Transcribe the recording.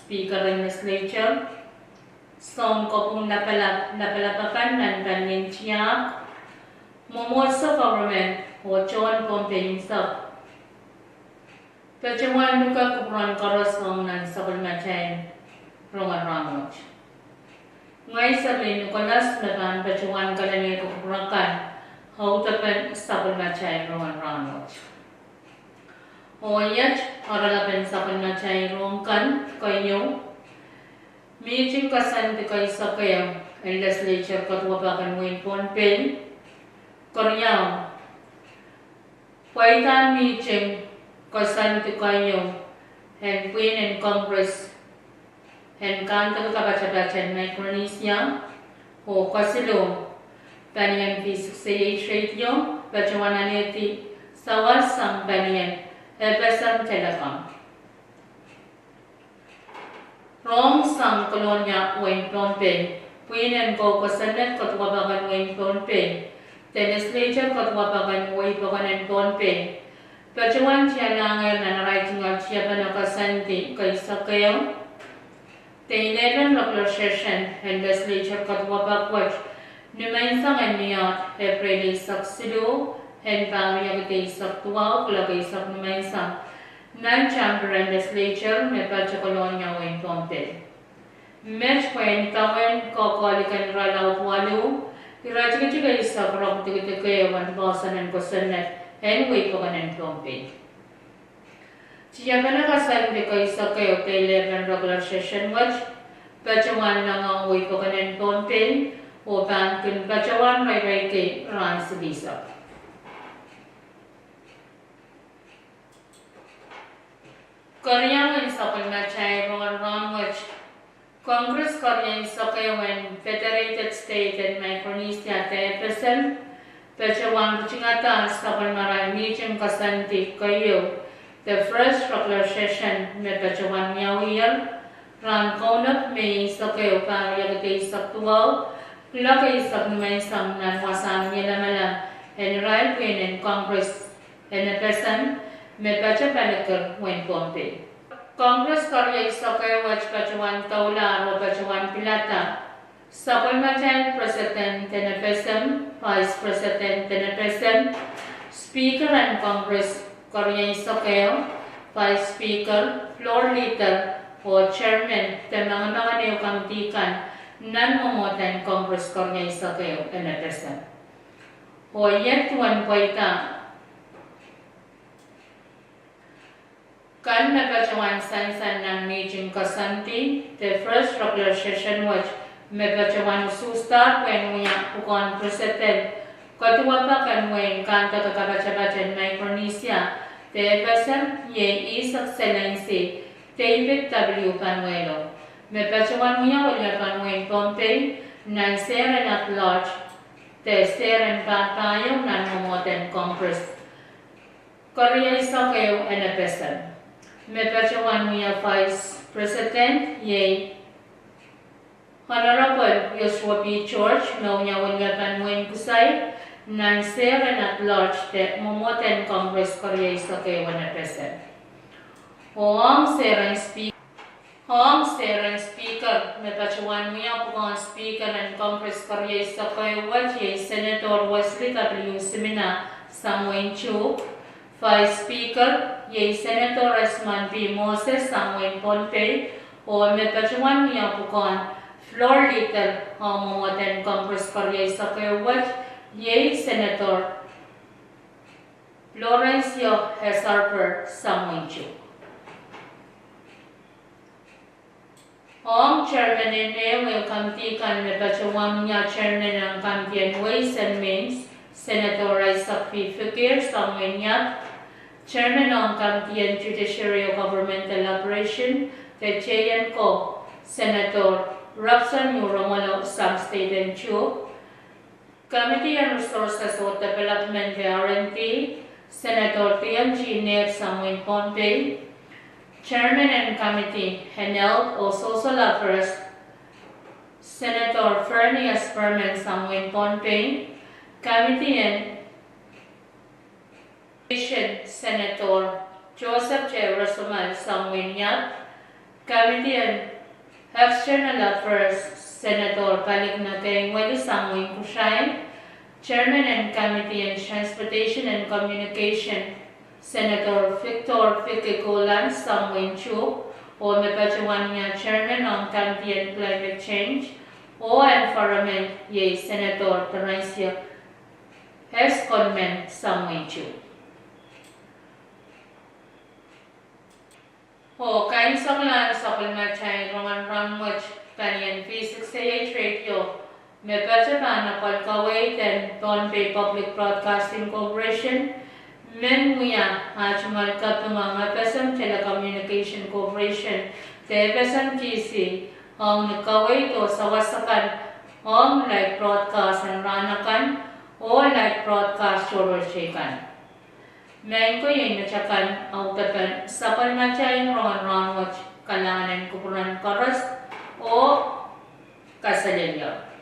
Speaker Legislature, Song Kopung Napalapakan dan Kanyen Chiak, Momorso Government, or John Pompey himself. Pachawan Luka Kupran Korosong and Sabulmachain, Roman Ramos. Ngay sabi Nicolas Nagan Pachawan Kalani Kuprakan, Hautapan Sabulmachain, Roman Ramos. Oyat, Oralapan Sabulmachain, Ronkan, Kayo. Meeting kasan di kay sakayang ang legislature katwabakan Wayne Pompey, Korean. Paitan meeting kasan di kayo and Queen and Congress and kanta kabaca-baca Micronesia o kasilo Banyan P68 radio bacawanan iti sawas sang Banyan FSM Telecom. Rong sang kolonya Wayne Pompey, Queen and Go Senate katwabagan Wayne Pompey, legislature katwabagan Wayne Pompey. Pachawan siya langay na naraiting at siya ba nakasanti kay Sakayaw. The 11 regular session and legislature katwabagwaj numansang aniyat April saksido and pangayagay saktuaw kulagay sak numansang non-chamber and legislature may Pachakolonya Wayne Pompey. Match when Kawan Kokolikan Ralaw Walu, Irachika is a from the Kayawan Boston and Cosenet, and Waypogan and Pompey. Chiapana Kasan the Kaisa Kayo 11 regular session watch, Pachawan Nanga Waypogan and Pompey, or Bankin Pachawan Raike runs visa. Korean and Sapalmachay Roman which Congress Korean Sokay when Federated State and Micronesia Tepesan, Pachawan Chingata Sapalmara Meeting Kasanti Kayo, the first regular session met Pachawan Miawiyal, Ran Konap May Sokayo Pariyagate Saktual, Lakay Sakmay Sam Nanwasam Yelamalam, and Right Wing and Congress and a person. May Pachapanaker Wayne Pompey. Congress Korea Sokay Watch Pachawan Taula or Pachawan Pilata. Sapalmachan President Tenepesem, Vice President Tenepesem, Speaker and Congress Korea Sokay, Vice Speaker, Floor Leader or Chairman, Temanga New Kamtikan, non-momotan Congress Korea Sokay Tenepesem. O yet one poita. Kan Mepachawan Sansan ng meeting Kasanti, the first regular session was Mepachawan Susta when we are Ukon presented. Katuwapa kan when Kanta Kakabachabacha Micronesia, the person ye is Excellency David W. Panuelo. Mepachawan Mia William Panuel Pompey, Nan Seren at large, the Seren Papayo Nan Momoten Congress. Korea Sokyo and a person. Mepachawan Mia Vice President, Ye Honorable Joshua P. George, Maunya Wilgapan Wayne Kusay, Nanser and at large, the Momoten Congress Korea Sokay Wana President. Hoang Seren Speaker, Mepachawan Mia Pukon Speaker and Congress Korea Sokay Wachi, Senator Wesley W. Semina, Samwin Chu, Vice Speaker, Ye Senator Resman B. Moses, Samwin Pompey, or Mepachawan Mia Pukon, Floor Leader, Momoten Congress Korea Sokay Watch, Ye Senator Florencio S. Harper, Samwin Chu. Ang Chairman in will kamtikan Mepachawan Mia Chairman ng Kampian Ways and Means, Senator Isaac P. Fikir, Samwin Yap, Chairman ng Kampian Judiciary Governmental Operation, the Chayan Ko, Senator Robson Romulo, Sam State and Chu. Committee on Resources for Development Guarantee, Senator TMG Ned Samuel Pompey. Chairman and Committee, Health or Social Affairs, Senator Fernias Berman Samuel Pompey. Committee on Education, Senator Joseph J. Rosomal Samuel Yap. Committee on External Affairs, Senator Kaligna Kengweli Samuel Kushay. Chairman and Committee on Transportation and Communication, Senator Victor Fikikulan Samuel Chu, o Mepachawania Chairman on Committee on Climate Change, o Environment, Ye Senator Teresia S. Conman Samuel Chu. O kain saklan sa palmachay Roman Ramwach Kanyan P68 Radio, Mepachapana Palkawait and Pompey Public Broadcasting Corporation, Menmuya Hachumal Katuma Mapesam Telecommunication Corporation, Tepesam TC, Hong Nakawait o Sawasakan, Hong Light Broadcast and Ranakan, o Light Broadcast Choroshekan. Main ko yung natsakan autapan sa palmatsayin Roman Ramwach Kalangan Kupuran Karas o Kasalinyo.